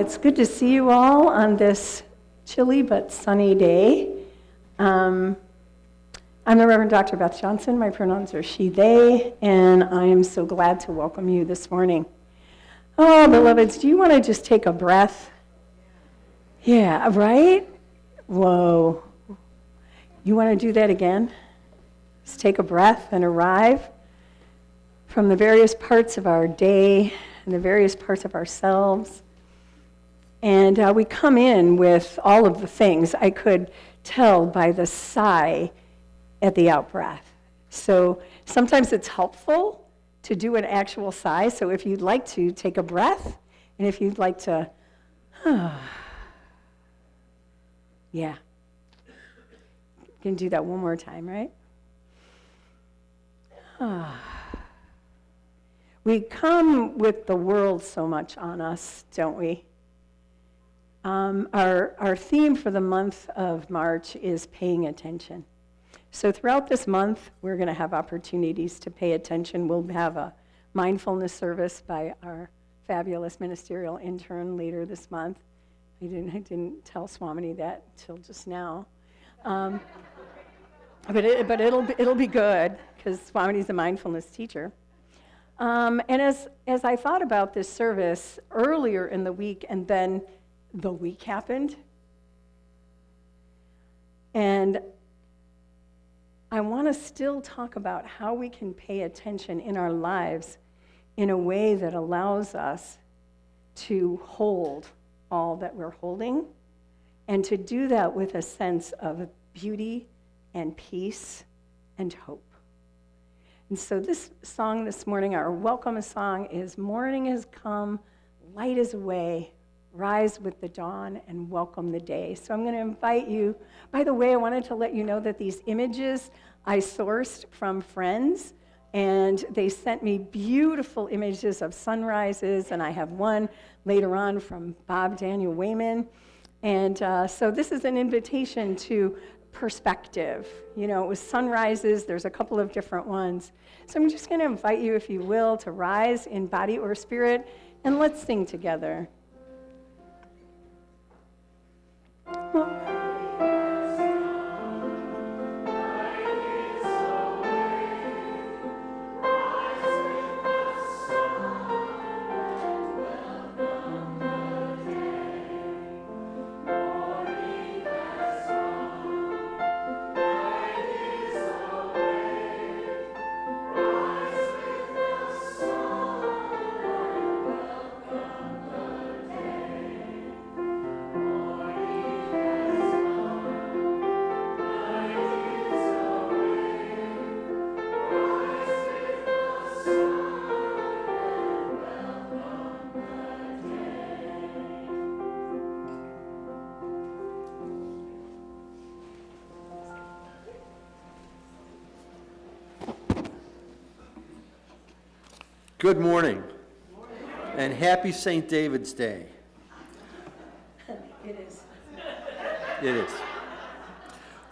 It's good to see you all on this chilly but sunny day. I'm the Reverend Dr. Beth Johnson. My pronouns are she, they, and I am so glad to welcome you this morning. Oh, beloveds, do you want to just take a breath? Yeah, right? Whoa. You want to do that again? Just take a breath and arrive from the various parts of our day and the various parts of ourselves. And we come in with all of the things I could tell by the sigh at the out-breath. So sometimes it's helpful to do an actual sigh. So if you'd like to take a breath, and if you'd like to, yeah. You can do that one more time, right? We come with the world so much on us, don't we? Our theme for the month of March is paying attention. So throughout this month, we're going to have opportunities to pay attention. We'll have a mindfulness service by our fabulous ministerial intern later this month. I didn't tell Swamini that till just now. But it'll be good, because Swamini's a mindfulness teacher. And as I thought about this service earlier in the week, and then the week happened, and I want to still talk about how we can pay attention in our lives in a way that allows us to hold all that we're holding, and to do that with a sense of beauty and peace and hope. And so this song this morning, our welcome song, is "Morning has come, light is away, rise with the dawn and welcome the day." So I'm going to invite you. By the way, I wanted to let you know that these images I sourced from friends, and they sent me beautiful images of sunrises, and I have one later on from Bob Daniel Wayman. And so this is an invitation to perspective. You know, it was sunrises. There's a couple of different ones. So I'm just going to invite you, if you will, to rise in body or spirit, and let's sing together. Good morning, and happy St. David's Day. It is. It is.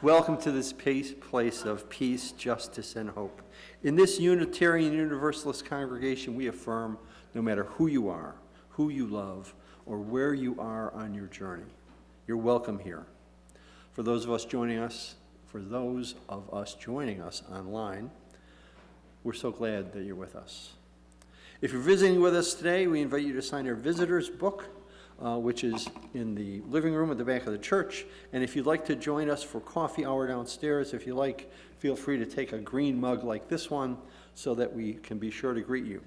Welcome to this place of peace, justice, and hope. In this Unitarian Universalist congregation, we affirm no matter who you are, who you love, or where you are on your journey, you're welcome here. For those of us joining us online, we're so glad that you're with us. If you're visiting with us today, we invite you to sign our visitor's book, which is in the living room at the back of the church. And if you'd like to join us for coffee hour downstairs, if you like, feel free to take a green mug like this one so that we can be sure to greet you.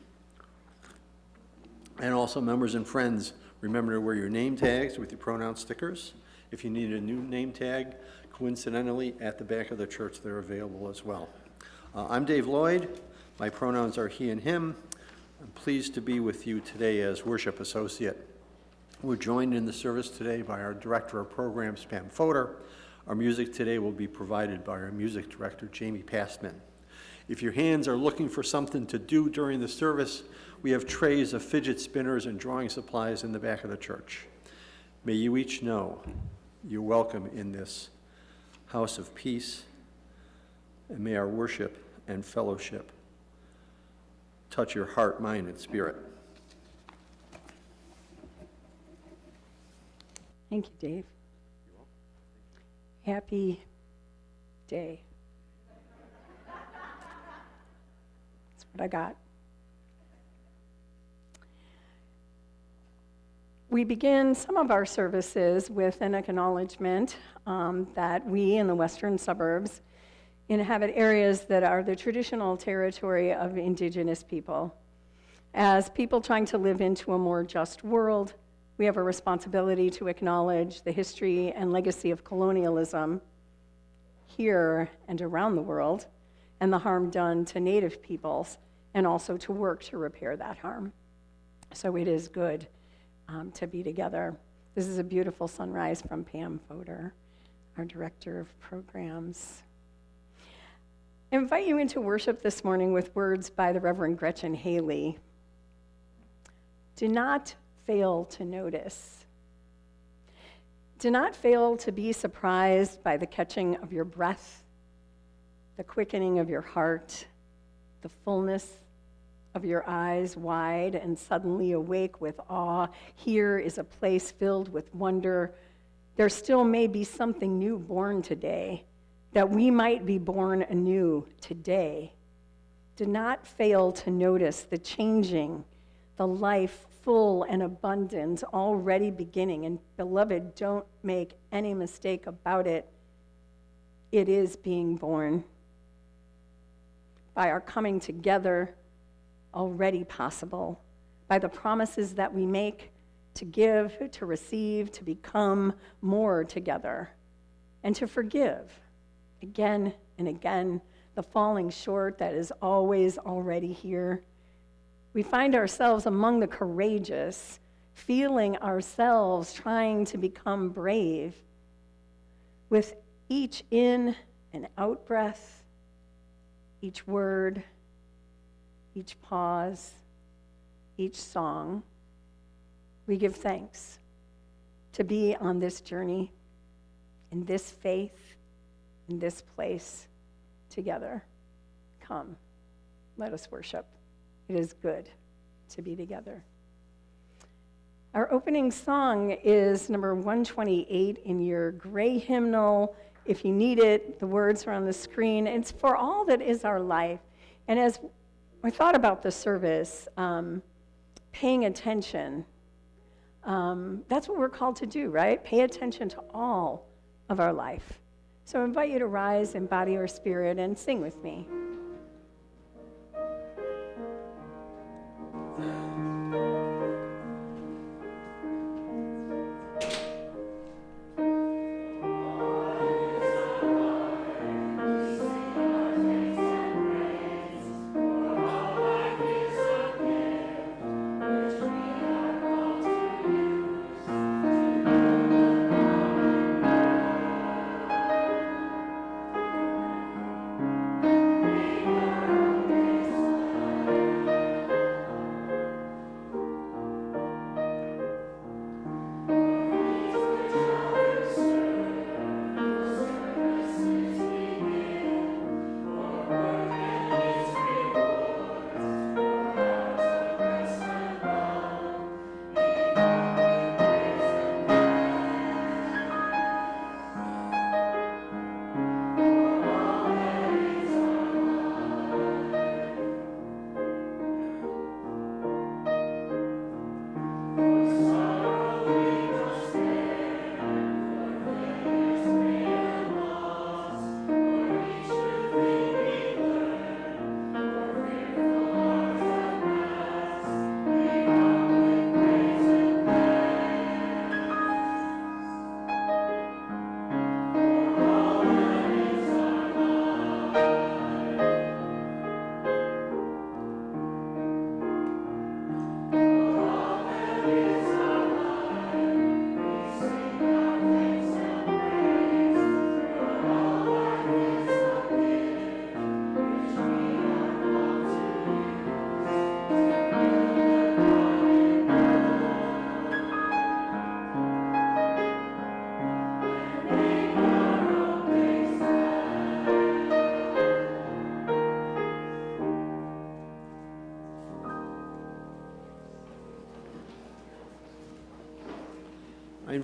And also, members and friends, remember to wear your name tags with your pronoun stickers. If you need a new name tag, coincidentally, at the back of the church, they're available as well. I'm Dave Lloyd. My pronouns are he and him. I'm pleased to be with you today as worship associate. We're joined in the service today by our director of programs, Pam Fodor. Our music today will be provided by our music director, Jamie Passman. If your hands are looking for something to do during the service, we have trays of fidget spinners and drawing supplies in the back of the church. May you each know you're welcome in this house of peace, and may our worship and fellowship touch your heart, mind, and spirit. Thank you, Dave. Happy day. That's what I got. We begin some of our services with an acknowledgement that we in the western suburbs inhabit areas that are the traditional territory of Indigenous people. As people trying to live into a more just world, we have a responsibility to acknowledge the history and legacy of colonialism here and around the world, and the harm done to Native peoples, and also to work to repair that harm. So it is good to be together. This is a beautiful sunrise from Pam Fodor, our Director of Programs. I invite you into worship this morning with words by the Reverend Gretchen Haley. Do not fail to notice. Do not fail to be surprised by the catching of your breath, the quickening of your heart, the fullness of your eyes wide and suddenly awake with awe. Here is a place filled with wonder. There still may be something new born today, that we might be born anew today. Do not fail to notice the changing, the life full and abundant already beginning. And beloved, don't make any mistake about it. It is being born. By our coming together, already possible. By the promises that we make to give, to receive, to become more together, and to forgive again and again the falling short that is always already here. We find ourselves among the courageous, feeling ourselves trying to become brave. With each in and out breath, each word, each pause, each song, we give thanks to be on this journey, in this faith, in this place, together. Come, let us worship. It is good to be together. Our opening song is number 128 in your gray hymnal. If you need it, the words are on the screen. It's for all that is our life. And as I thought about the service, paying attention, that's what we're called to do, right? Pay attention to all of our life. So I invite you to rise in body or spirit and sing with me.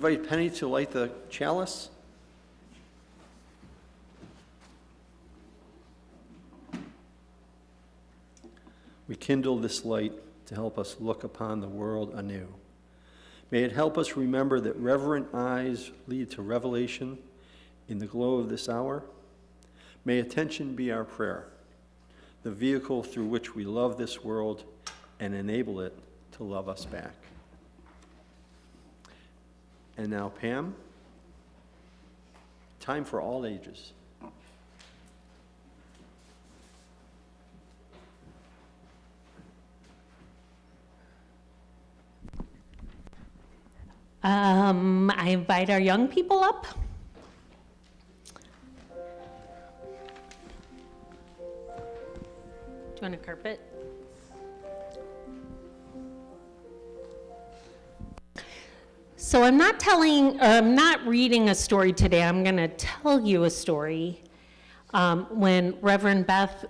invite Penny to light the chalice. We kindle this light to help us look upon the world anew. May it help us remember that reverent eyes lead to revelation in the glow of this hour. May attention be our prayer, the vehicle through which we love this world and enable it to love us back. And now, Pam, time for all ages. I invite our young people up. Do you want a carpet? So I'm not reading a story today. I'm going to tell you a story. When Reverend Beth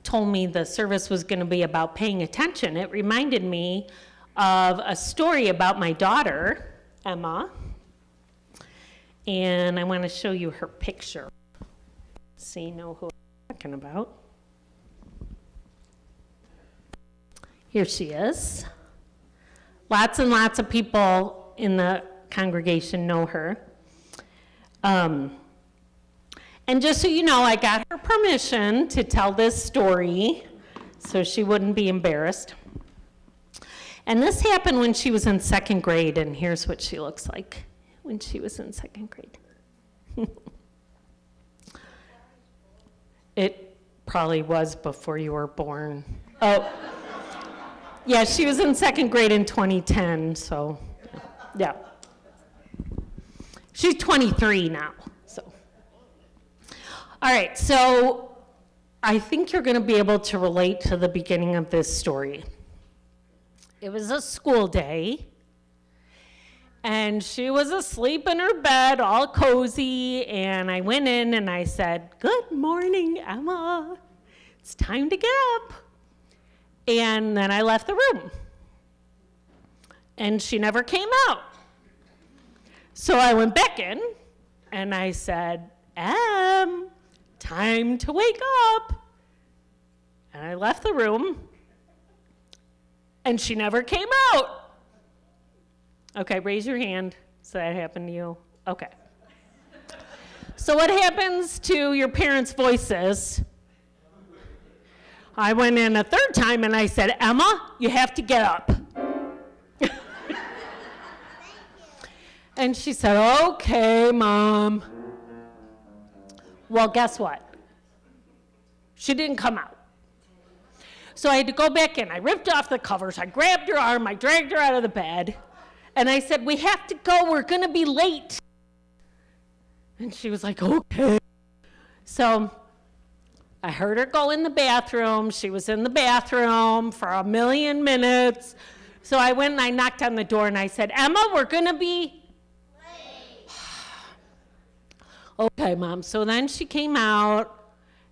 told me the service was going to be about paying attention, it reminded me of a story about my daughter, Emma, and I want to show you her picture so you know who I'm talking about. Here she is. Lots and lots of people in the congregation know her. And just so you know, I got her permission to tell this story so she wouldn't be embarrassed. And this happened when she was in second grade, and here's what she looks like when she was in second grade. It probably was before you were born. Oh, yeah, she was in second grade in 2010, so yeah. She's 23 now, so. All right, so I think you're going to be able to relate to the beginning of this story. It was a school day, and she was asleep in her bed, all cozy, and I went in and I said, "Good morning, Emma. It's time to get up." And then I left the room, and she never came out. So I went back in, and I said, time to wake up. And I left the room, and she never came out. Okay, raise your hand. So that happened to you? Okay. So what happens to your parents' voices? I went in a third time and I said, "Emma, you have to get up." And she said, "Okay, Mom." Well, guess what? She didn't come out. So I had to go back in. I ripped off the covers. I grabbed her arm. I dragged her out of the bed. And I said, "We have to go. We're going to be late." And she was like, "Okay." So I heard her go in the bathroom. She was in the bathroom for a million minutes. So I went and I knocked on the door and I said, "Emma, we're going to be late." Okay, Mom. So then she came out.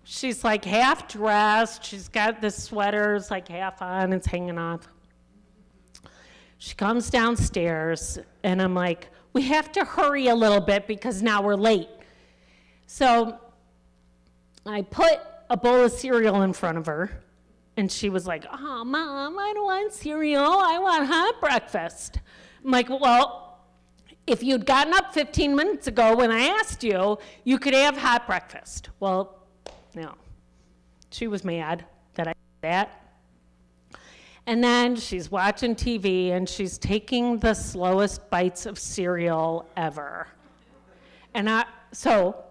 She's like half dressed. She's got this sweater. It's like half on. It's hanging off. She comes downstairs and I'm like, "We have to hurry a little bit because now we're late." So I put a bowl of cereal in front of her, and she was like, "Oh, Mom, I don't want cereal. I want hot breakfast." I'm like, "Well, if you'd gotten up 15 minutes ago when I asked you, you could have hot breakfast." Well, no. She was mad that I did that. And then she's watching TV, and she's taking the slowest bites of cereal ever. And so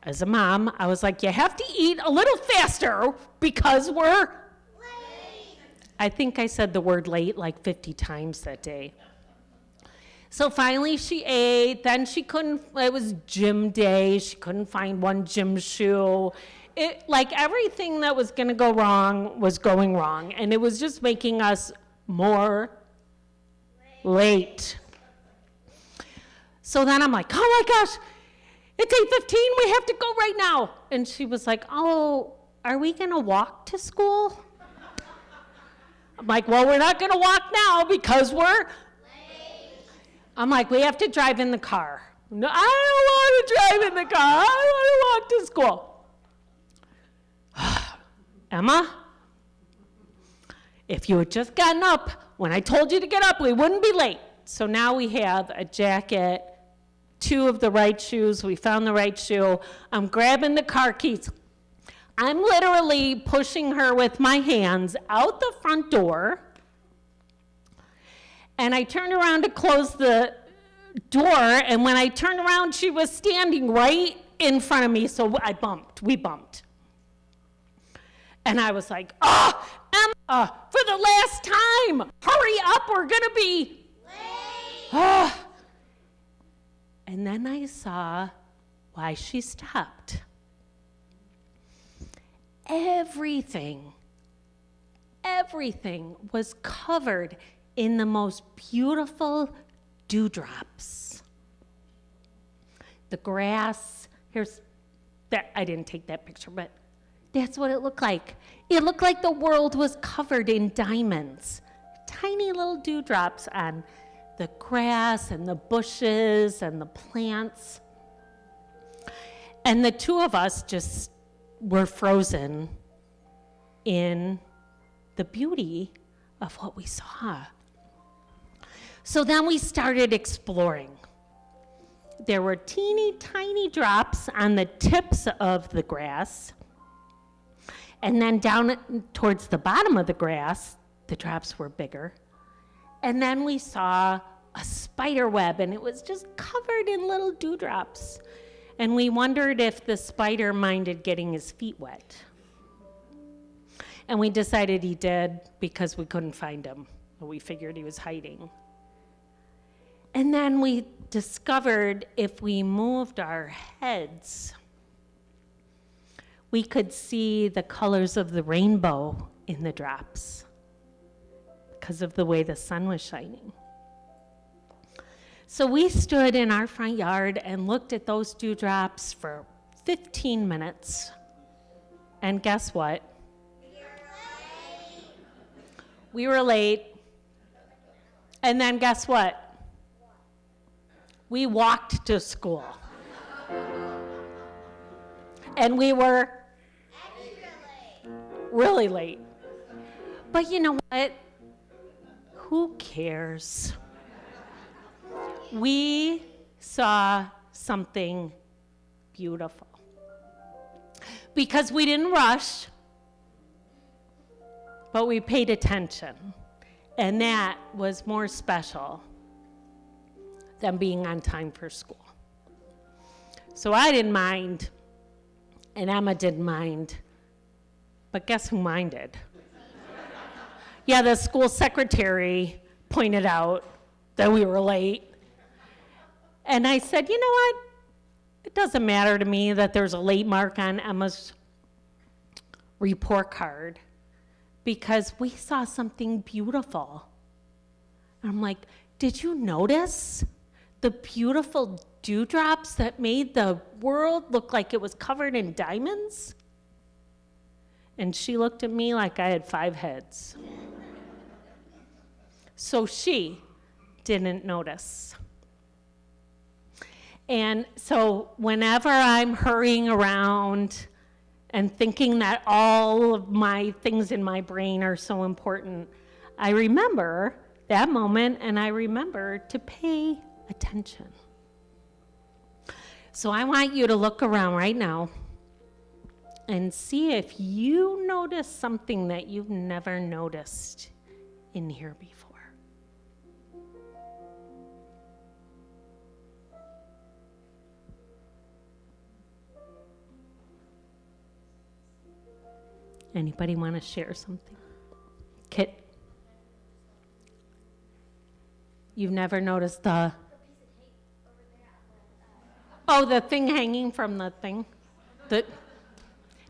as a mom, I was like, "You have to eat a little faster because we're late." I think I said the word late like 50 times that day. So finally she ate. Then it was gym day. She couldn't find one gym shoe. Like everything that was going to go wrong was going wrong. And it was just making us more late. So then I'm like, "Oh my gosh, it's 8:15, we have to go right now." And she was like, "Oh, are we going to walk to school?" I'm like, "Well, we're not going to walk now because we're late." I'm like, we have to drive in the car. No, I don't want to drive in the car. I want to walk to school. Emma, if you had just gotten up when I told you to get up, we wouldn't be late. So now we have a jacket, 2 of the right shoes. We found the right shoe. I'm grabbing the car keys. I'm literally pushing her with my hands out the front door. And I turned around to close the door, and when I turned around, she was standing right in front of me, so we bumped. And I was like, oh, Emma, for the last time, hurry up, we're gonna be late. Oh. And then I saw why she stopped. Everything was covered in the most beautiful dewdrops. The grass, here's that, I didn't take that picture, but that's what it looked like. It looked like the world was covered in diamonds. Tiny little dewdrops on the grass and the bushes and the plants. And the 2 of us just were frozen in the beauty of what we saw. So then we started exploring. There were teeny tiny drops on the tips of the grass. And then down towards the bottom of the grass, the drops were bigger. And then we saw a spider web, and it was just covered in little dewdrops. And we wondered if the spider minded getting his feet wet. And we decided he did because we couldn't find him. We figured he was hiding. And then we discovered if we moved our heads, we could see the colors of the rainbow in the drops because of the way the sun was shining. So we stood in our front yard and looked at those dewdrops for 15 minutes. And guess what? We were late. And then guess what? We walked to school. And we were really late. But you know what? Who cares? We saw something beautiful. Because we didn't rush, but we paid attention. And that was more special than being on time for school. So I didn't mind, and Emma didn't mind, but guess who minded? Yeah, the school secretary pointed out that we were late. And I said, you know what? It doesn't matter to me that there's a late mark on Emma's report card because we saw something beautiful. And I'm like, did you notice the beautiful dewdrops that made the world look like it was covered in diamonds? And she looked at me like I had 5 heads. So she didn't notice. And so whenever I'm hurrying around and thinking that all of my things in my brain are so important, I remember that moment and I remember to pay attention. So I want you to look around right now and see if you notice something that you've never noticed in here before. Anybody want to share something? Kit? You've never noticed the thing hanging from the thing?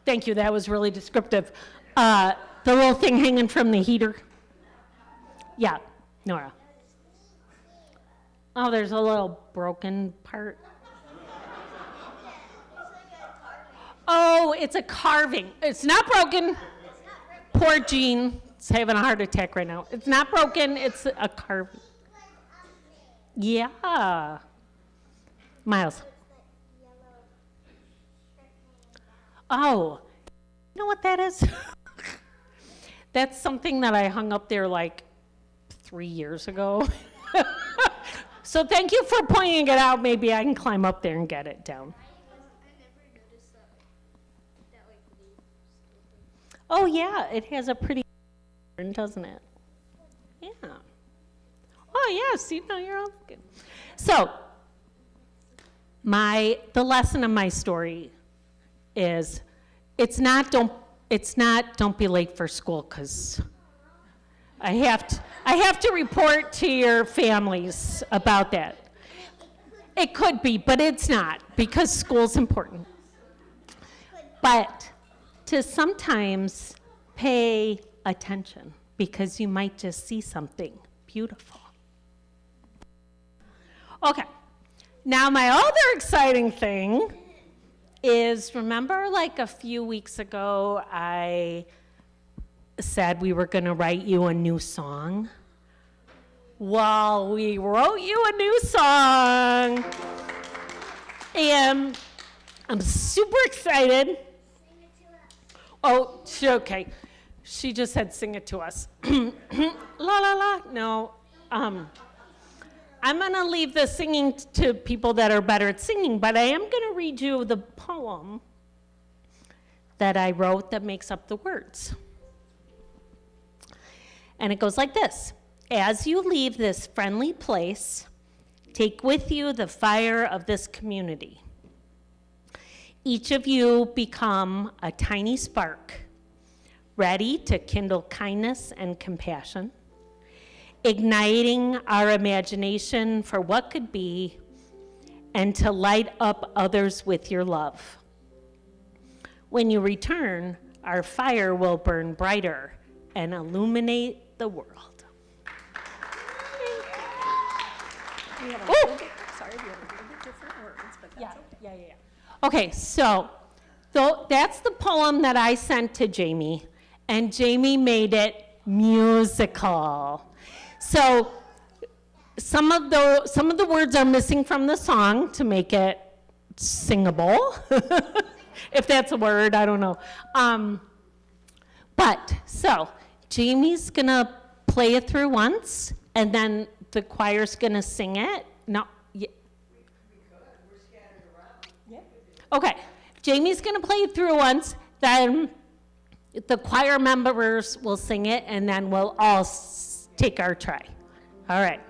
Thank you, that was really descriptive. The little thing hanging from the heater? Yeah, Nora. Oh, there's a little broken part. Oh, it's a carving. It's not broken. Poor Jean is having a heart attack right now. It's not broken, it's a carving. Yeah. Miles. Oh, you know what that is? That's something that I hung up there like 3 years ago. So thank you for pointing it out. Maybe I can climb up there and get it down. Oh yeah, it has a pretty, doesn't it? Yeah. Oh yes, you know, you're all good. So, the lesson of my story is, it's not don't be late for school, because I have to report to your families about that. It could be, but it's not, because school's important. But to sometimes pay attention, because you might just see something beautiful. Okay, now my other exciting thing is, remember like a few weeks ago, I said we were gonna write you a new song? Well, we wrote you a new song, and I'm super excited. Oh, okay. She just said, sing it to us. La, la, la. No. I'm going to leave the singing to people that are better at singing, but I am going to read you the poem that I wrote that makes up the words. And it goes like this. As you leave this friendly place, take with you the fire of this community. Each of you become a tiny spark, ready to kindle kindness and compassion, igniting our imagination for what could be, and to light up others with your love. When you return, our fire will burn brighter and illuminate the world. We have a little bit, sorry, we have a little bit different words, but that's okay. Yeah. Okay, so that's the poem that I sent to Jamie, and Jamie made it musical. So some of the words are missing from the song to make it singable, if that's a word, I don't know. But so Jamie's gonna play it through once, and then the choir's gonna sing it. No. Okay, Jamie's gonna play it through once, then the choir members will sing it, and then we'll all take our try. All right.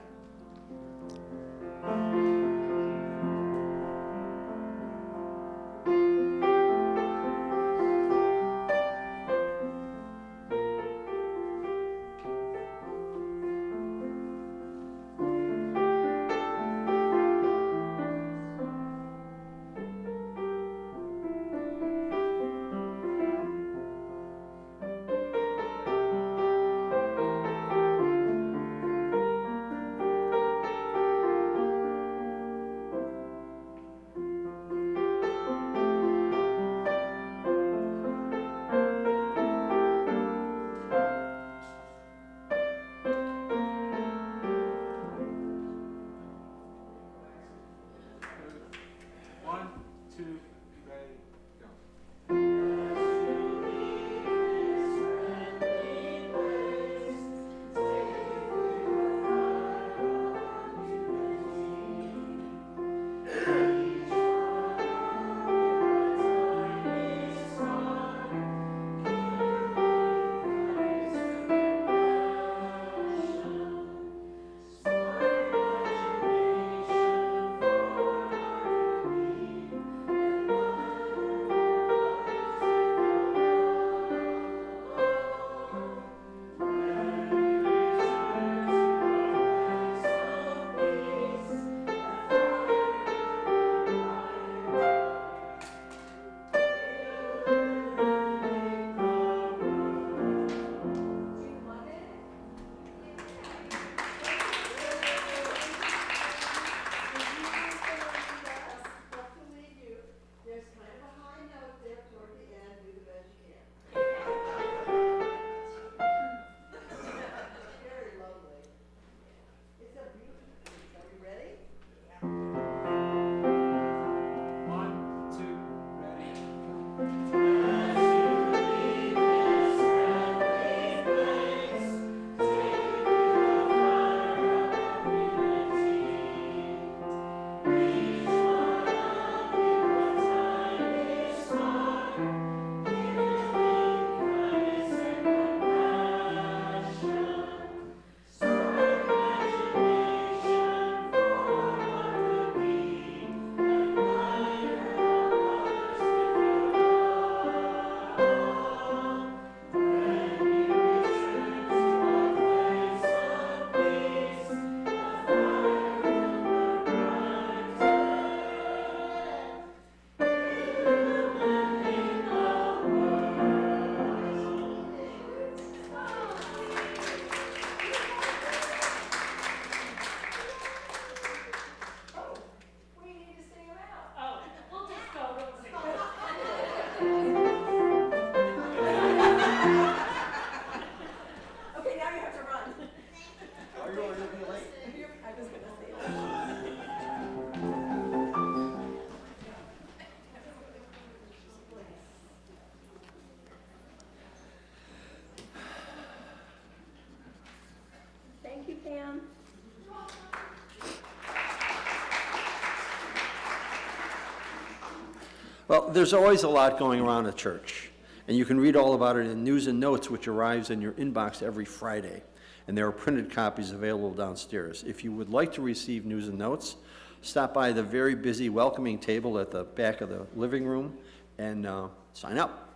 Well, there's always a lot going around at church, and you can read all about it in News and Notes, which arrives in your inbox every Friday, and there are printed copies available downstairs. If you would like to receive News and Notes, stop by the very busy welcoming table at the back of the living room and sign up.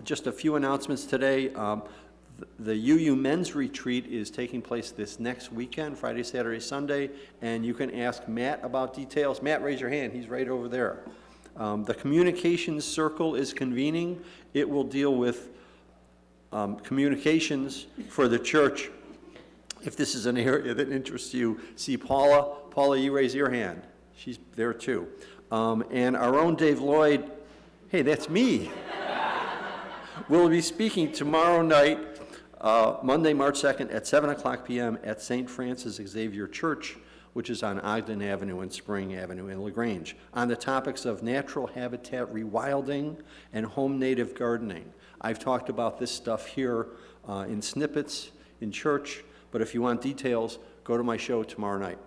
Just a few announcements today. The UU Men's Retreat is taking place this next weekend, Friday, Saturday, Sunday, and you can ask Matt about details. Matt, raise your hand. He's right over there. The Communications Circle is convening. It will deal with communications for the church. If this is an area that interests you, see Paula. Paula, you raise your hand. She's there too. And our own Dave Lloyd, hey, that's me. We'll be speaking tomorrow night, Monday, March 2nd at 7 o'clock p.m. at St. Francis Xavier Church, which is on Ogden Avenue and Spring Avenue in LaGrange, on the topics of natural habitat rewilding and home native gardening. I've talked about this stuff here in snippets in church, but if you want details, go to my show tomorrow night.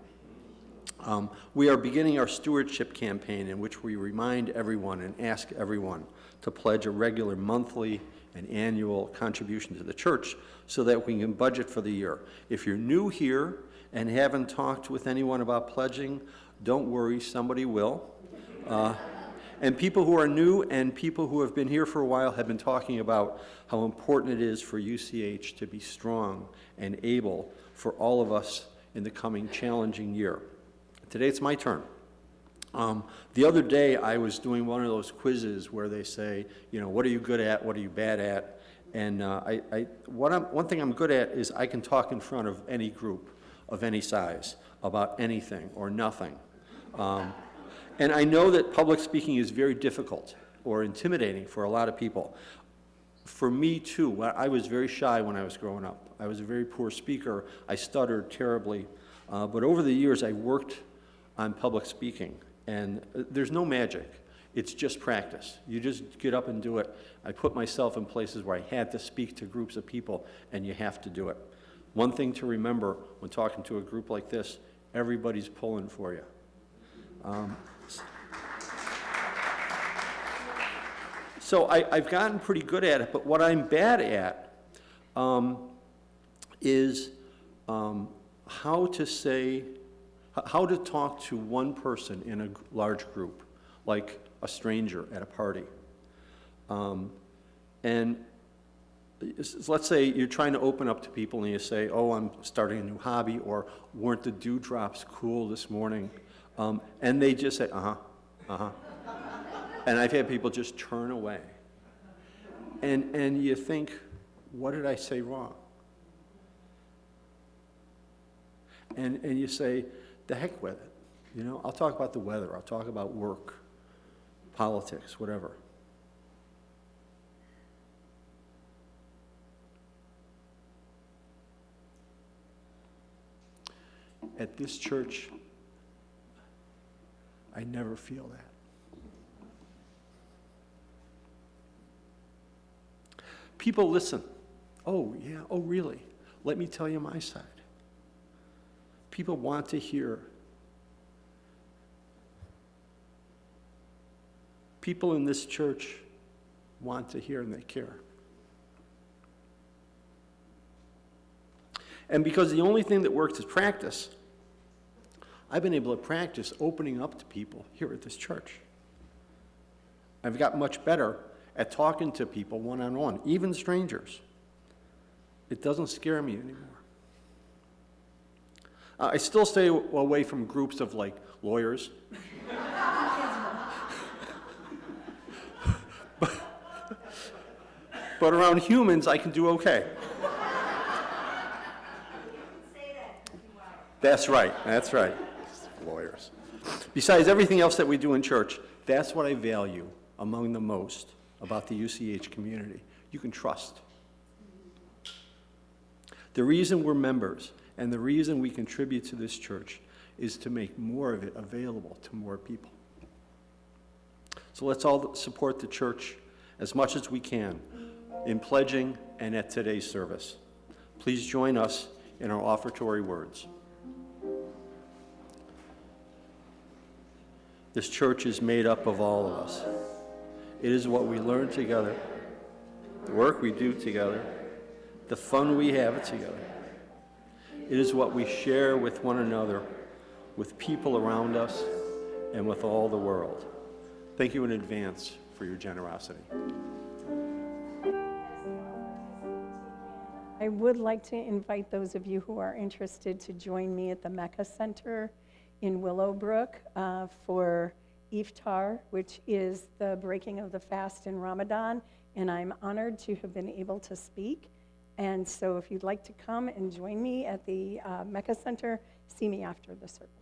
We are beginning our stewardship campaign in which we remind everyone and ask everyone to pledge a regular monthly and annual contribution to the church so that we can budget for the year. If you're new here and haven't talked with anyone about pledging, don't worry, somebody will. And people who are new and people who have been here for a while have been talking about how important it is for UCH to be strong and able for all of us in the coming challenging year. Today it's my turn. The other day I was doing one of those quizzes where they say, you know, what are you good at, what are you bad at? And one thing I'm good at is I can talk in front of any group of any size about anything or nothing. And I know that public speaking is very difficult or intimidating for a lot of people. For me too, I was very shy when I was growing up. I was a very poor speaker. I stuttered terribly. But over the years I worked on public speaking, and there's no magic. It's just practice. You just get up and do it. I put myself in places where I had to speak to groups of people, and you have to do it. One thing to remember when talking to a group like this, everybody's pulling for you. So I've gotten pretty good at it, but what I'm bad at is how to talk to one person in a large group, like a stranger at a party. And let's say you're trying to open up to people and you say, oh, I'm starting a new hobby, or weren't the dewdrops cool this morning? And they just say, And I've had people just turn away. And you think, what did I say wrong? And you say, the heck with it. You know, I'll talk about the weather. I'll talk about work, politics, whatever. At this church, I never feel that. People listen. Oh, yeah, oh, really? Let me tell you my side. People want to hear. People in this church want to hear and they care. And because the only thing that works is practice, I've been able to practice opening up to people here at this church. I've got much better at talking to people one-on-one, even strangers. It doesn't scare me anymore. I still stay away from groups of, like, lawyers. But around humans, I can do okay. That's right, that's right. Lawyers. Besides everything else that we do in church, that's what I value among the most about the UCH community. You can trust. The reason we're members and the reason we contribute to this church is to make more of it available to more people. So let's all support the church as much as we can in pledging and at today's service. Please join us in our offertory words. This church is made up of all of us. It is what we learn together, the work we do together, the fun we have together. It is what we share with one another, with people around us, and with all the world. Thank you in advance for your generosity. I would like to invite those of you who are interested to join me at the Mecca Center in Willowbrook for Iftar, which is the breaking of the fast in Ramadan, and I'm honored to have been able to speak. And so if you'd like to come and join me at the Mecca Center, see me after the service.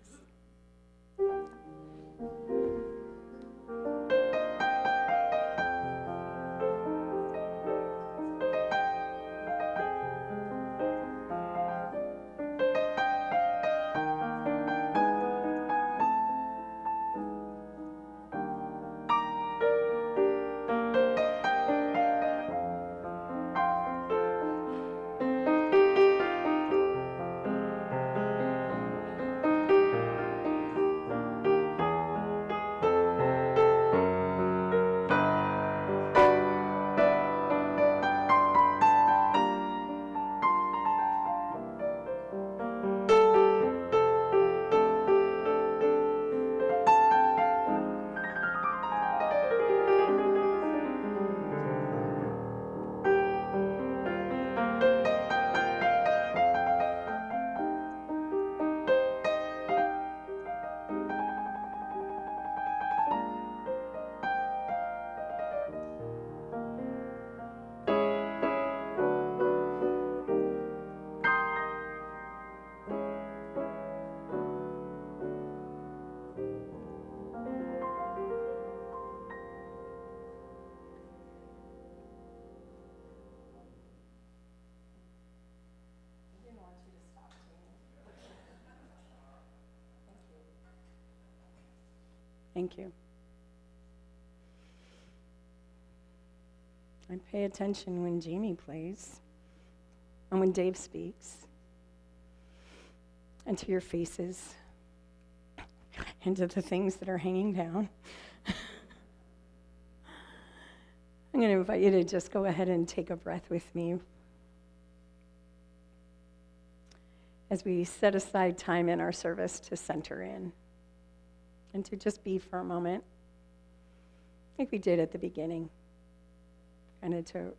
Thank you. I pay attention when Jamie plays and when Dave speaks, and to your faces and to the things that are hanging down. I'm going to invite you to just go ahead and take a breath with me as we set aside time in our service to center in and to just be for a moment, like we did at the beginning, kind of to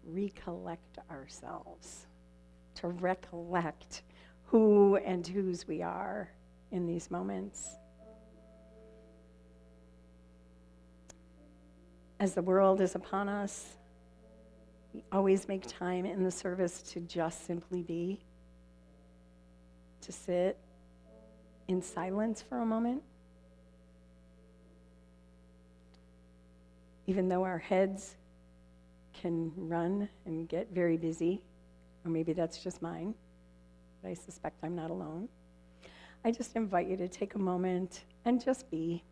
recollect ourselves, to recollect who and whose we are in these moments. As the world is upon us, we always make time in the service to just simply be, to sit in silence for a moment. Even though our heads can run and get very busy, or maybe that's just mine, but I suspect I'm not alone. I just invite you to take a moment and just be.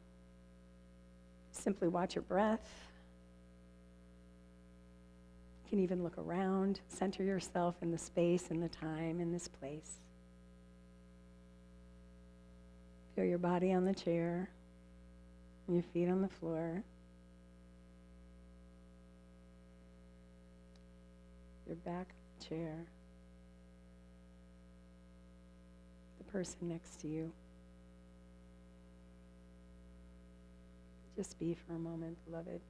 Simply watch your breath. You can even look around, center yourself in the space and the time in this place. Feel your body on the chair, and your feet on the floor. Your back on the chair. The person next to you. Just be for a moment, beloved.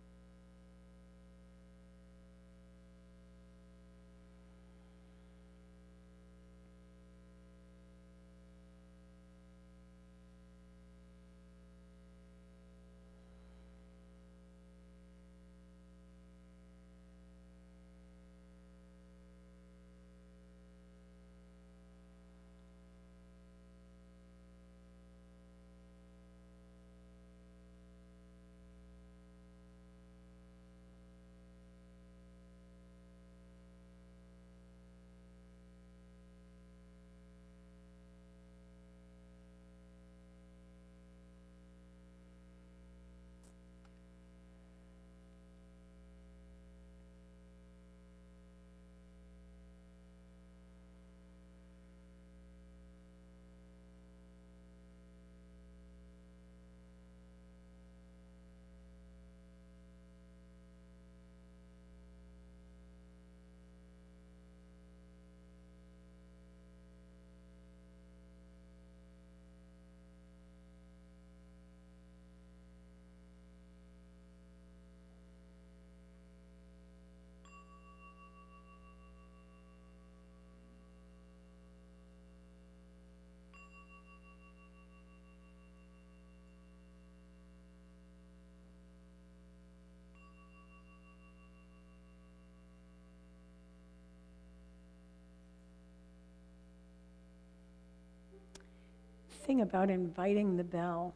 something about inviting the bell.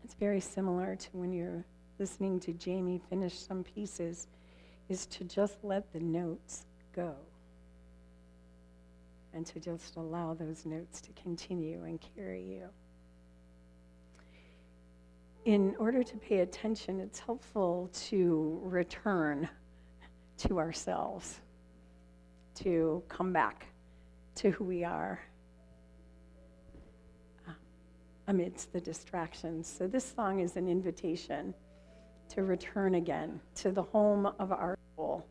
It's very similar to when you're listening to Jamie finish some pieces, is to just let the notes go and to just allow those notes to continue and carry you. In order to pay attention, it's helpful to return to ourselves, to come back to who we are amidst the distractions. So this song is an invitation to return again to the home of our soul.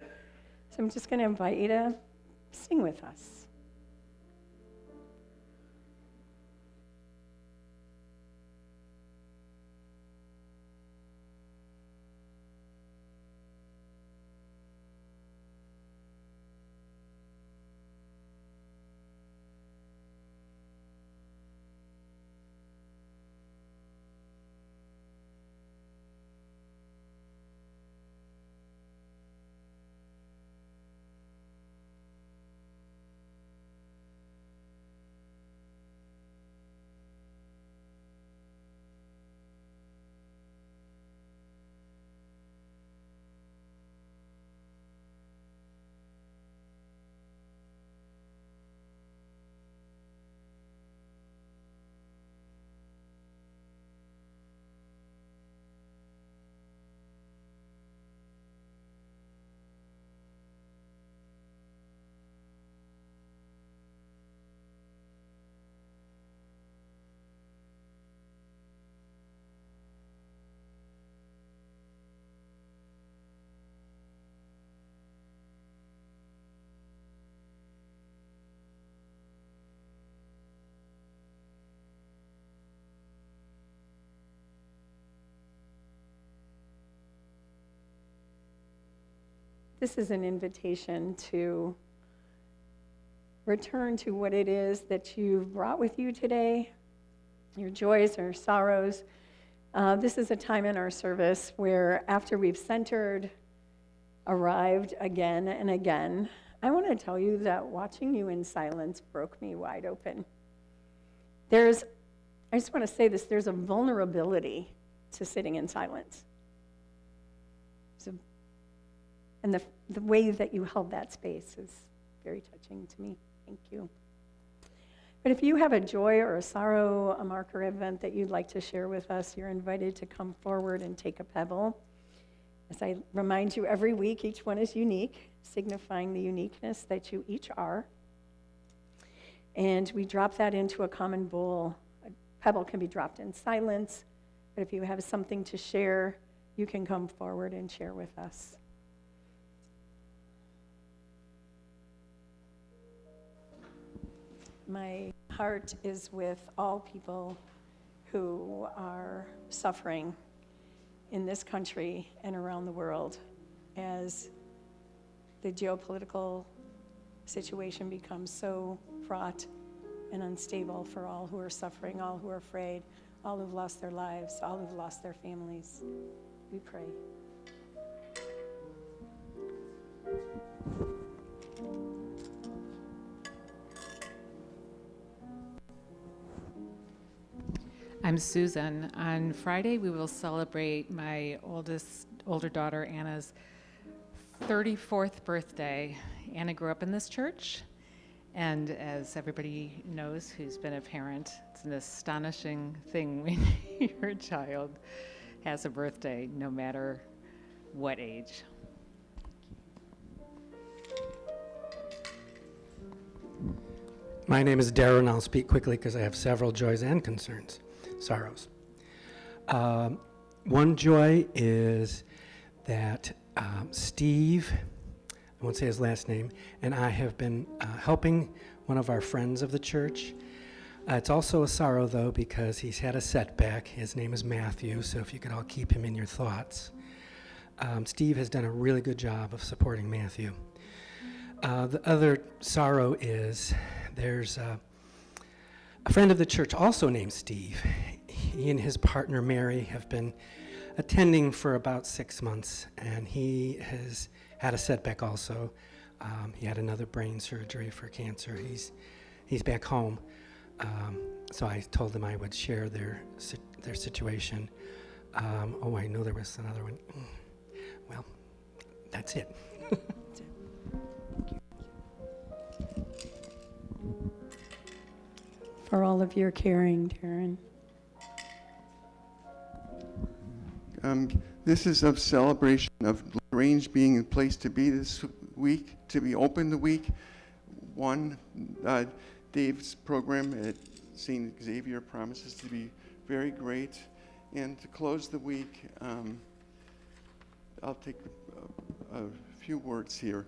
So I'm just going to invite you to sing with us. This is an invitation to return to what it is that you've brought with you today, your joys or sorrows. This is a time in our service where after we've centered, arrived again and again, I want to tell you that watching you in silence broke me wide open. I just want to say this, there's a vulnerability to sitting in silence. And the way that you held that space is very touching to me. Thank you. But if you have a joy or a sorrow, a mark or event that you'd like to share with us, you're invited to come forward and take a pebble. As I remind you every week, each one is unique, signifying the uniqueness that you each are. And we drop that into a common bowl. A pebble can be dropped in silence, but if you have something to share, you can come forward and share with us. My heart is with all people who are suffering in this country and around the world as the geopolitical situation becomes so fraught and unstable for all who are suffering, all who are afraid, all who've lost their lives, all who've lost their families. We pray. I'm Susan. On Friday, we will celebrate my older daughter, Anna's 34th birthday. Anna grew up in this church, and as everybody knows who's been a parent, it's an astonishing thing when your child has a birthday, no matter what age. My name is Darren, and I'll speak quickly because I have several joys and sorrows. One joy is that Steve, I won't say his last name, and I have been helping one of our friends of the church. It's also a sorrow, though, because he's had a setback. His name is Matthew, so if you could all keep him in your thoughts. Steve has done a really good job of supporting Matthew. The other sorrow is there's a friend of the church also named Steve. He and his partner Mary have been attending for about 6 months, and he has had a setback also. He had another brain surgery for cancer. He's back home, So I told them I would share their situation. Oh, I know there was another one. Well, that's it. For all of your caring, Darren. This is a celebration of LaGrange being a place to be this week, to be open the week. Dave's program at St. Xavier promises to be very great. And to close the week, I'll take a few words here.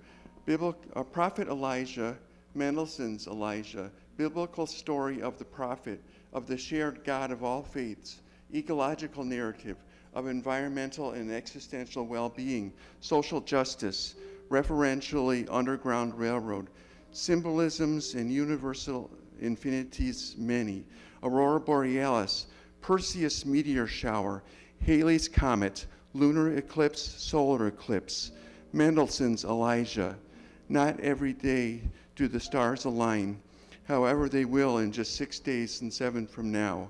Prophet Elijah, Mendelssohn's Elijah, biblical story of the prophet, of the shared God of all faiths, ecological narrative of environmental and existential well-being, social justice, referentially Underground Railroad, symbolisms and universal infinities many, Aurora Borealis, Perseus meteor shower, Halley's comet, lunar eclipse, solar eclipse, Mendelssohn's Elijah. Not every day do the stars align. However, they will in just 6 days and 7 from now.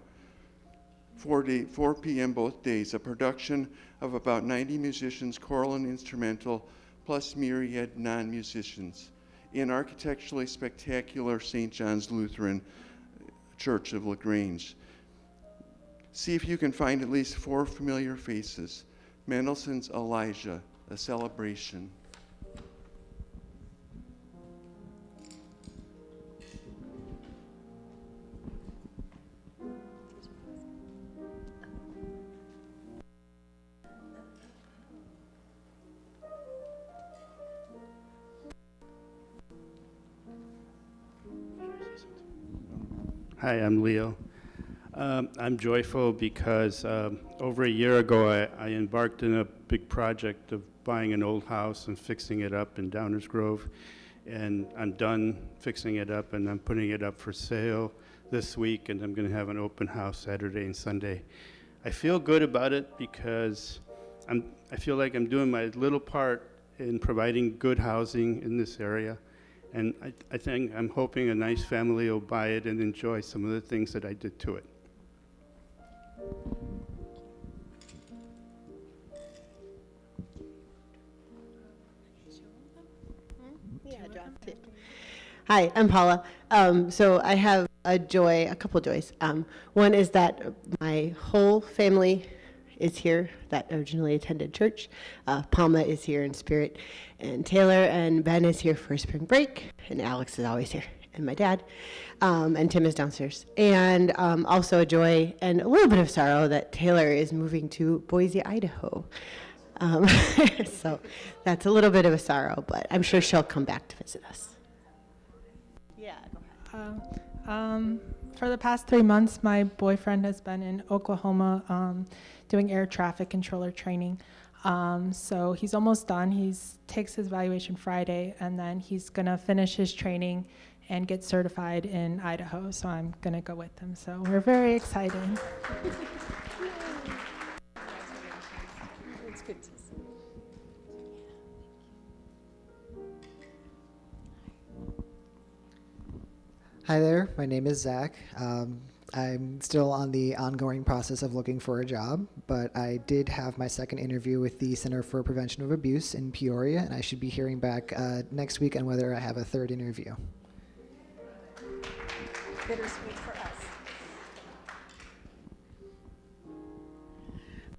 4 p.m. both days, a production of about 90 musicians, choral and instrumental, plus myriad non-musicians, in architecturally spectacular St. John's Lutheran Church of LaGrange. See if you can find at least 4 familiar faces. Mendelssohn's Elijah, a celebration. Hi, I'm Leo. I'm joyful because over a year ago I embarked in a big project of buying an old house and fixing it up in Downers Grove, and I'm done fixing it up and I'm putting it up for sale this week, and I'm going to have an open house Saturday and Sunday. I feel good about it because I feel like I'm doing my little part in providing good housing in this area. And I'm hoping a nice family will buy it and enjoy some of the things that I did to it. Yeah, dropped it. Hi, I'm Paula. So I have a couple joys. One is that my whole family is here that originally attended church. Palma is here in spirit, and Taylor and Ben is here for spring break, and Alex is always here, and my dad, and Tim is downstairs. And also a joy and a little bit of sorrow that Taylor is moving to Boise, Idaho. So that's a little bit of a sorrow, but I'm sure she'll come back to visit us. Yeah, go ahead. For the past 3 months, my boyfriend has been in Oklahoma doing air traffic controller training. So he's almost done. He takes his evaluation Friday, and then he's going to finish his training and get certified in Idaho. So I'm going to go with him. So we're very excited. It's good to see. Hi there, my name is Zach. I'm still on the ongoing process of looking for a job, but I did have my second interview with the Center for Prevention of Abuse in Peoria, and I should be hearing back next week on whether I have a third interview. Bittersweet for us.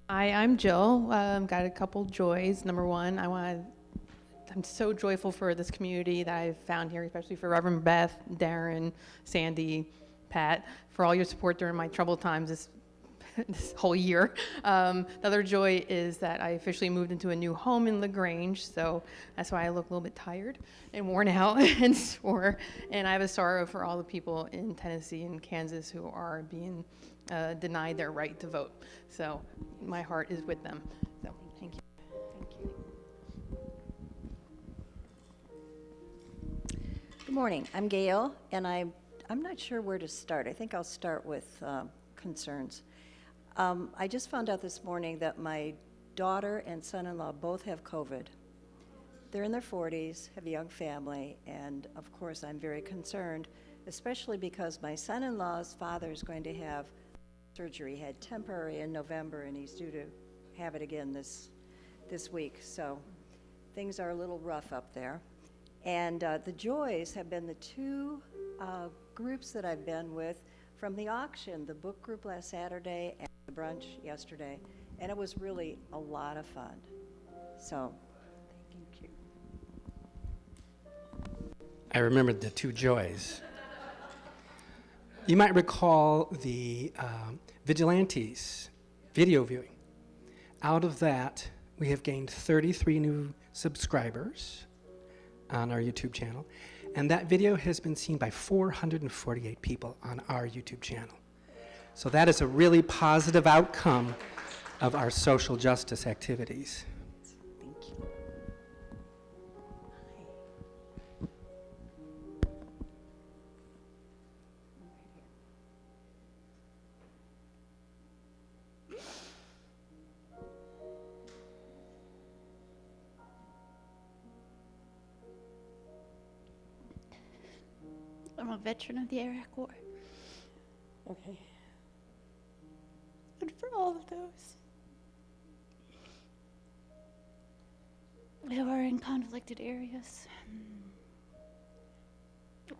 Hi, I'm Jill. Got a couple joys. Number one, I'm so joyful for this community that I've found here, especially for Reverend Beth, Darren, Sandy, Pat, for all your support during my troubled times this whole year. The other joy is that I officially moved into a new home in LaGrange, so that's why I look a little bit tired and worn out and sore. And I have a sorrow for all the people in Tennessee and Kansas who are being denied their right to vote. So my heart is with them. So thank you. Thank you. Good morning. I'm Gail, and I'm not sure where to start. I think I'll start with concerns. I just found out this morning that my daughter and son-in-law both have COVID. They're in their 40s, have a young family, and of course I'm very concerned especially because my son-in-law's father is going to have surgery. He had temporary in November, and he's due to have it again this week. So things are a little rough up there. And the Joys have been the two groups that I've been with from the auction, the book group last Saturday and the brunch yesterday. And it was really a lot of fun. So, thank you. I remembered the two joys. You might recall the Vigilantes video viewing. Out of that, we have gained 33 new subscribers on our YouTube channel, and that video has been seen by 448 people on our YouTube channel. So that is a really positive outcome of our social justice activities. Thank you. I'm a veteran of the Iraq War. Okay. And for all of those who are in conflicted areas,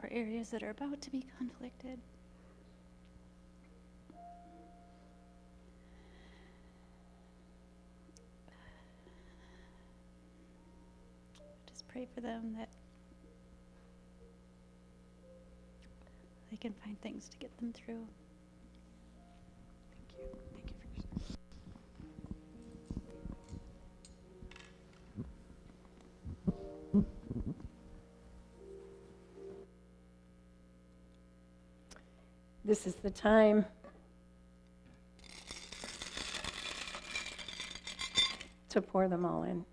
or areas that are about to be conflicted, just pray for them that they can find things to get them through. Thank you. Thank you for your This is the time to pour them all in.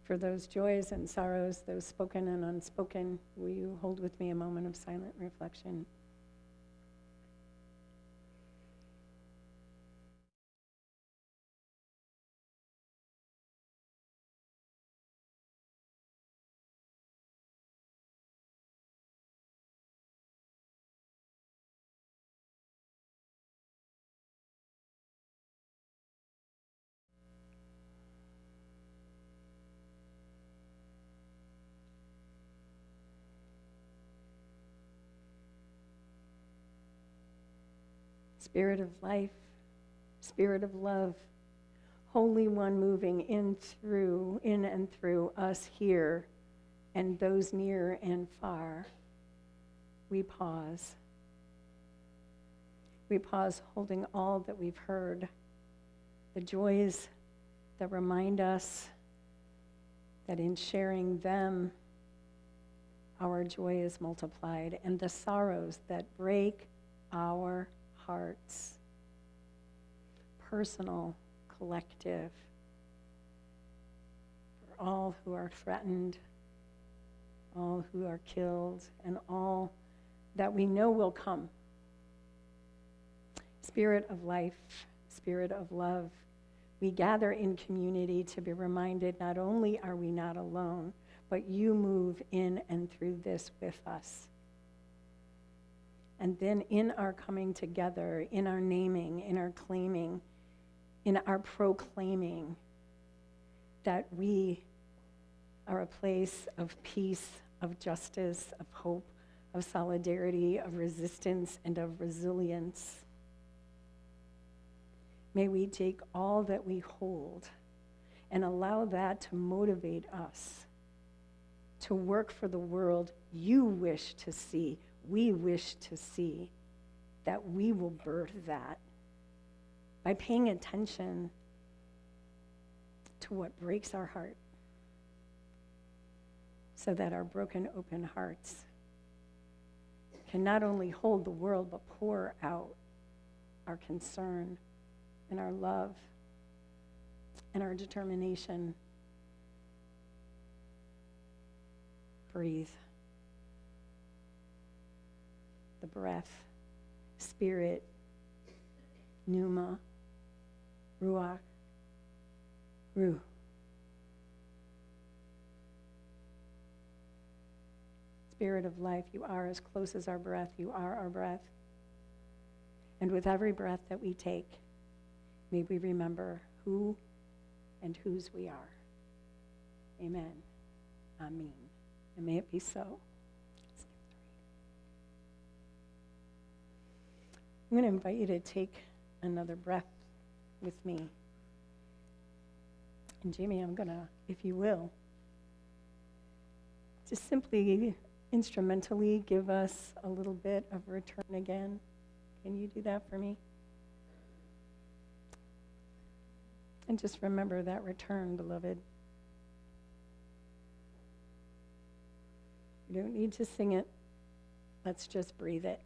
For those joys and sorrows, those spoken and unspoken, will you hold with me a moment of silent reflection? Spirit of life, Spirit of love, Holy One moving in and through us here and those near and far, we pause. We pause holding all that we've heard, the joys that remind us that in sharing them, our joy is multiplied, and the sorrows that break our hearts, personal, collective, for all who are threatened, all who are killed, and all that we know will come. Spirit of life, Spirit of love, we gather in community to be reminded not only are we not alone, but you move in and through this with us. And then in our coming together, in our naming, in our claiming, in our proclaiming that we are a place of peace, of justice, of hope, of solidarity, of resistance, and of resilience. May we take all that we hold and allow that to motivate us to work for the world you wish to see, we wish to see, that we will birth that by paying attention to what breaks our heart so that our broken, open hearts can not only hold the world, but pour out our concern and our love and our determination. Breathe. The breath, spirit, pneuma, ruach, ruh. Spirit of life. You are as close as our breath. You are our breath. And with every breath that we take, may we remember who and whose we are. Amen. Amen. And may it be so. I'm going to invite you to take another breath with me. And Jamie, I'm going to, if you will, just simply instrumentally give us a little bit of return again. Can you do that for me? And just remember that return, beloved. You don't need to sing it. Let's just breathe it.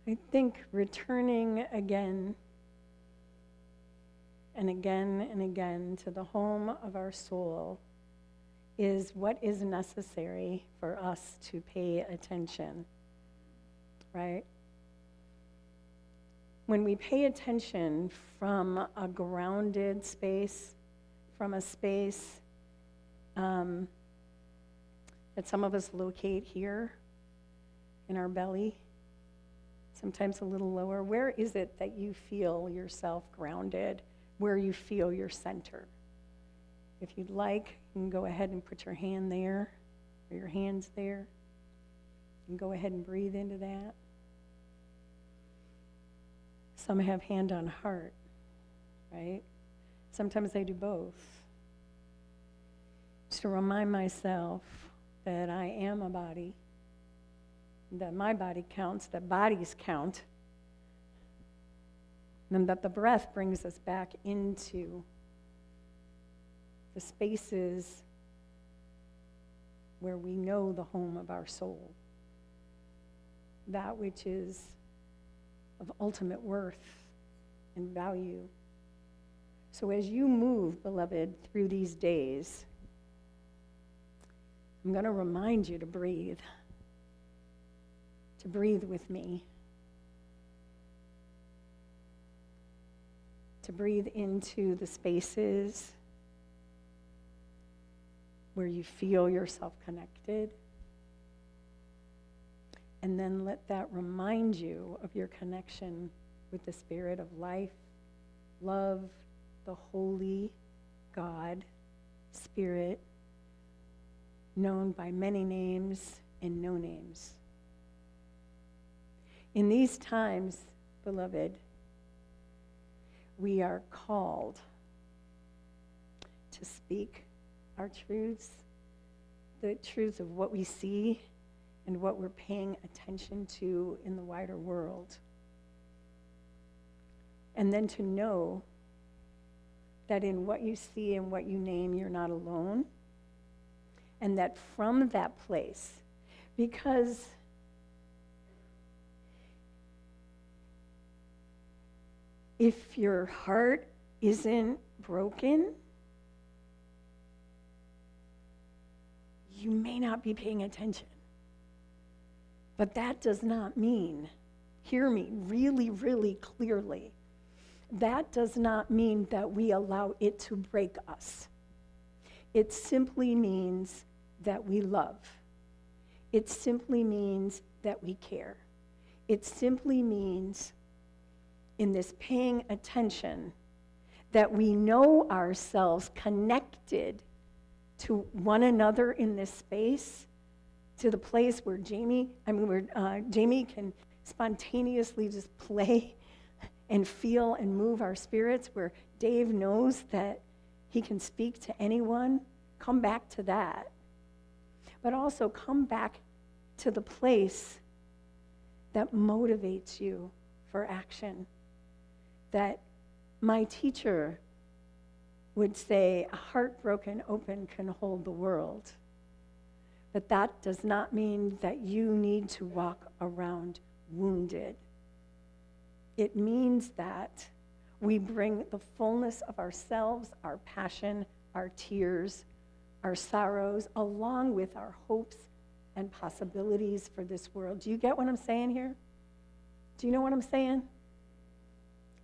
I think returning again and again and again to the home of our soul is what is necessary for us to pay attention, right? When we pay attention from a grounded space, from a space that some of us locate here in our belly, sometimes a little lower. Where is it that you feel yourself grounded, where you feel your center? If you'd like, you can go ahead and put your hand there, or your hands there, and go ahead and breathe into that. Some have hand on heart, right? Sometimes I do both. Just to remind myself that I am a body, that my body counts, that bodies count, and that the breath brings us back into the spaces where we know the home of our soul, that which is of ultimate worth and value. So as you move, beloved, through these days, I'm going to remind you to breathe with me, to breathe into the spaces where you feel yourself connected, and then let that remind you of your connection with the Spirit of life, love, the holy God, Spirit, known by many names and no names. In these times, beloved, we are called to speak our truths, the truths of what we see and what we're paying attention to in the wider world. And then to know that in what you see and what you name, you're not alone. And that from that place, because if your heart isn't broken, you may not be paying attention. But that does not mean, hear me really, really clearly, that does not mean that we allow it to break us. It simply means that we love. It simply means that we care. It simply means in this paying attention that we know ourselves connected to one another in this space, to the place where Jamie can spontaneously just play and feel and move our spirits, where Dave knows that he can speak to anyone. Come back to that. But also come back to the place that motivates you for action. That my teacher would say, a heart broken open can hold the world. But that does not mean that you need to walk around wounded. It means that we bring the fullness of ourselves, our passion, our tears, our sorrows, along with our hopes and possibilities for this world. Do you get what I'm saying here? Do you know what I'm saying?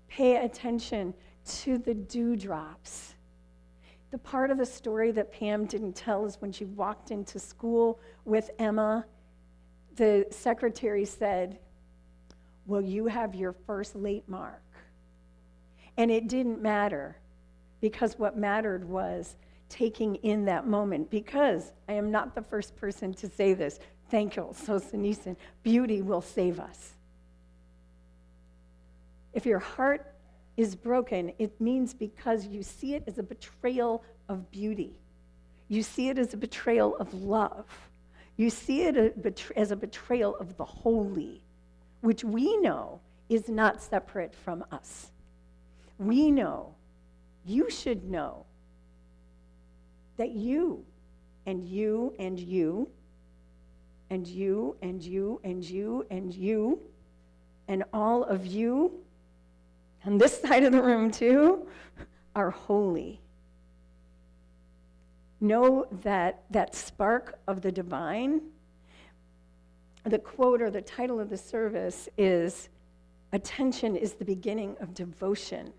Pay attention to the dewdrops. The part of the story that Pam didn't tell is when she walked into school with Emma, the secretary said, "Will you have your first late mark?" And it didn't matter, because what mattered was taking in that moment. Because I am not the first person to say this. Thank you, Solzhenitsyn. Beauty will save us. If your heart is broken, it means because you see it as a betrayal of beauty. You see it as a betrayal of love. You see it as a betrayal of the holy, which we know is not separate from us. We know, you should know, that you and you and you and you and you and you and you and all of you on this side of the room too are holy. Know that that spark of the divine, the quote or the title of the service is, "Attention is the beginning of devotion."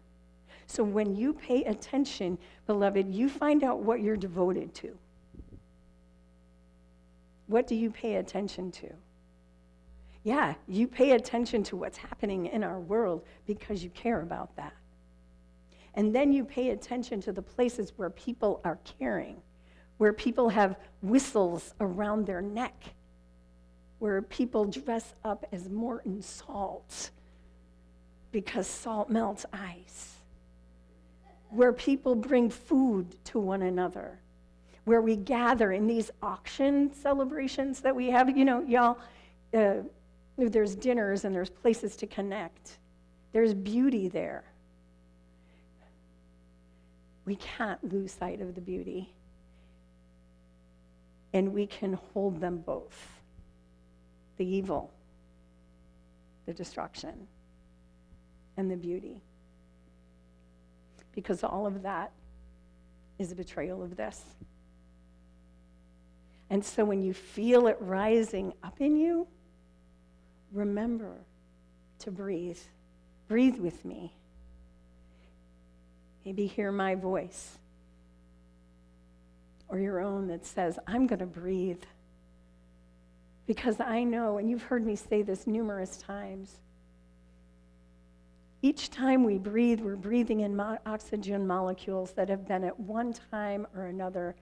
So when you pay attention, beloved, you find out what you're devoted to. What do you pay attention to? Yeah, you pay attention to what's happening in our world because you care about that. And then you pay attention to the places where people are caring, where people have whistles around their neck, where people dress up as Morton salt because salt melts ice, where people bring food to one another, where we gather in these auction celebrations that we have. You know, y'all, there's dinners and there's places to connect. There's beauty there. We can't lose sight of the beauty. And we can hold them both. The evil, the destruction, and the beauty. Because all of that is a betrayal of this. And so when you feel it rising up in you, remember to breathe. Breathe with me. Maybe hear my voice or your own that says, I'm going to breathe. Because I know, and you've heard me say this numerous times, each time we breathe, we're breathing in oxygen molecules that have been at one time or another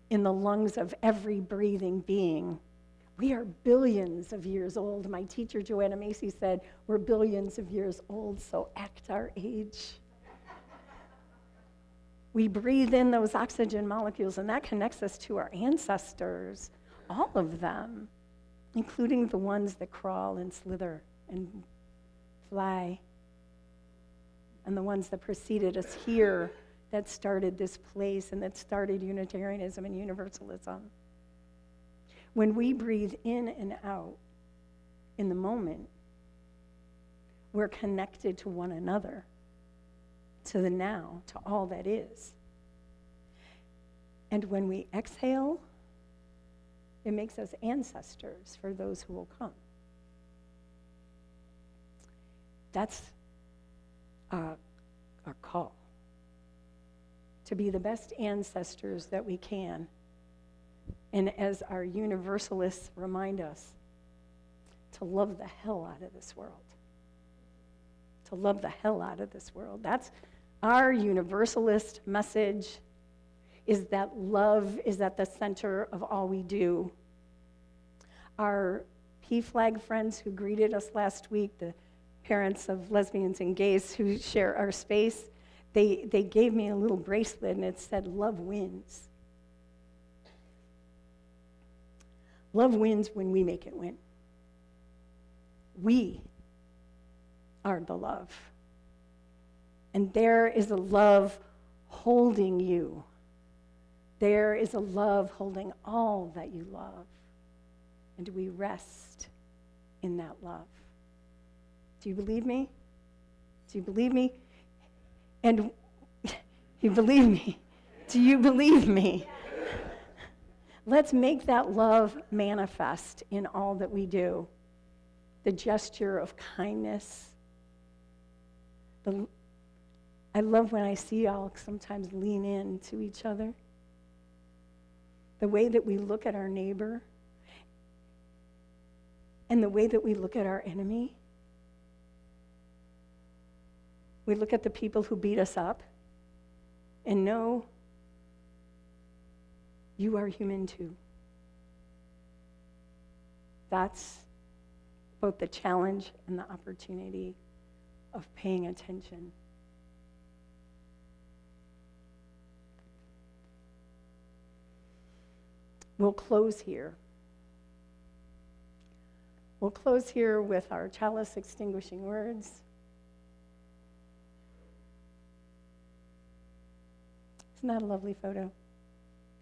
in the lungs of every breathing being. We are billions of years old. My teacher, Joanna Macy, said, we're billions of years old, so act our age. We breathe in those oxygen molecules, and that connects us to our ancestors, all of them, including the ones that crawl and slither and fly, and the ones that preceded us here, that started this place and that started Unitarianism and Universalism. When we breathe in and out in the moment, we're connected to one another, to the now, to all that is. And when we exhale, it makes us ancestors for those who will come. That's our call, to be the best ancestors that we can. And as our universalists remind us, to love the hell out of this world. to love the hell out of this world. That's our universalist message, is that love is at the center of all we do. Our P-Flag friends who greeted us last week, the parents of lesbians and gays who share our space, they gave me a little bracelet and it said, "Love wins." Love wins when we make it win. We are the love. And there is a love holding you. There is a love holding all that you love. And we rest in that love. Do you believe me? Do you believe me? And you believe me? Do you believe me? Let's make that love manifest in all that we do. The gesture of kindness. I love when I see y'all sometimes lean in to each other. The way that we look at our neighbor and the way that we look at our enemy. We look at the people who beat us up and know you are human too. That's both the challenge and the opportunity of paying attention. We'll close here. We'll close here with our chalice extinguishing words. Isn't that a lovely photo?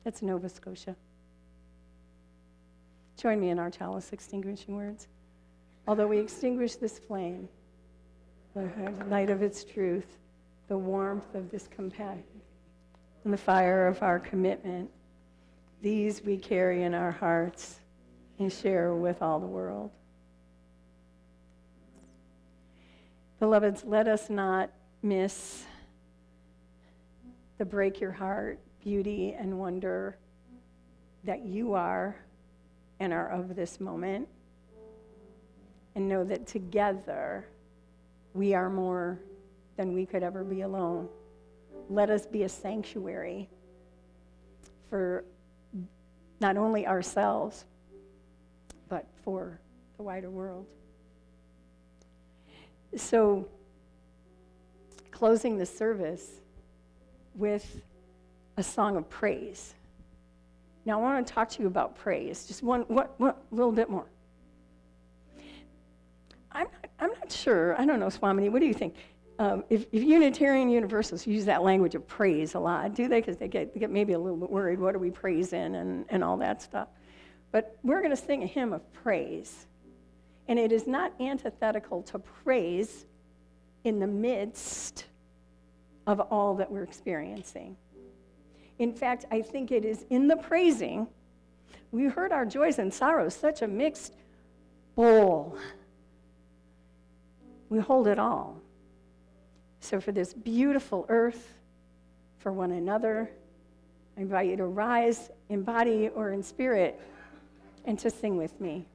That's Nova Scotia. Join me in our chalice extinguishing words. Although we extinguish this flame, the light of its truth, the warmth of this compassion, and the fire of our commitment, these we carry in our hearts and share with all the world. Beloveds, let us not miss the break your heart beauty and wonder that you are and are of this moment, and know that together we are more than we could ever be alone. Let us be a sanctuary for not only ourselves, but for the wider world. So, closing the service with a song of praise. Now, I want to talk to you about praise, just one little bit more. I'm not sure. I don't know, Swamini, what do you think? If Unitarian Universalists use that language of praise a lot, do they? Because they get maybe a little bit worried, what are we praising and all that stuff. But we're going to sing a hymn of praise. And it is not antithetical to praise in the midst of all that we're experiencing. In fact, I think it is in the praising, we heard our joys and sorrows, such a mixed bowl. We hold it all. So for this beautiful earth, for one another, I invite you to rise in body or in spirit and to sing with me.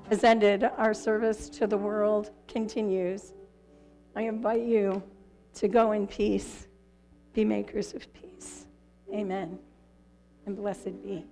has ended, our service to the world continues. I invite you to go in peace, be makers of peace. Amen. And blessed be.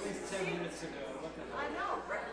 At least 10 minutes ago. What the hell? I know, right?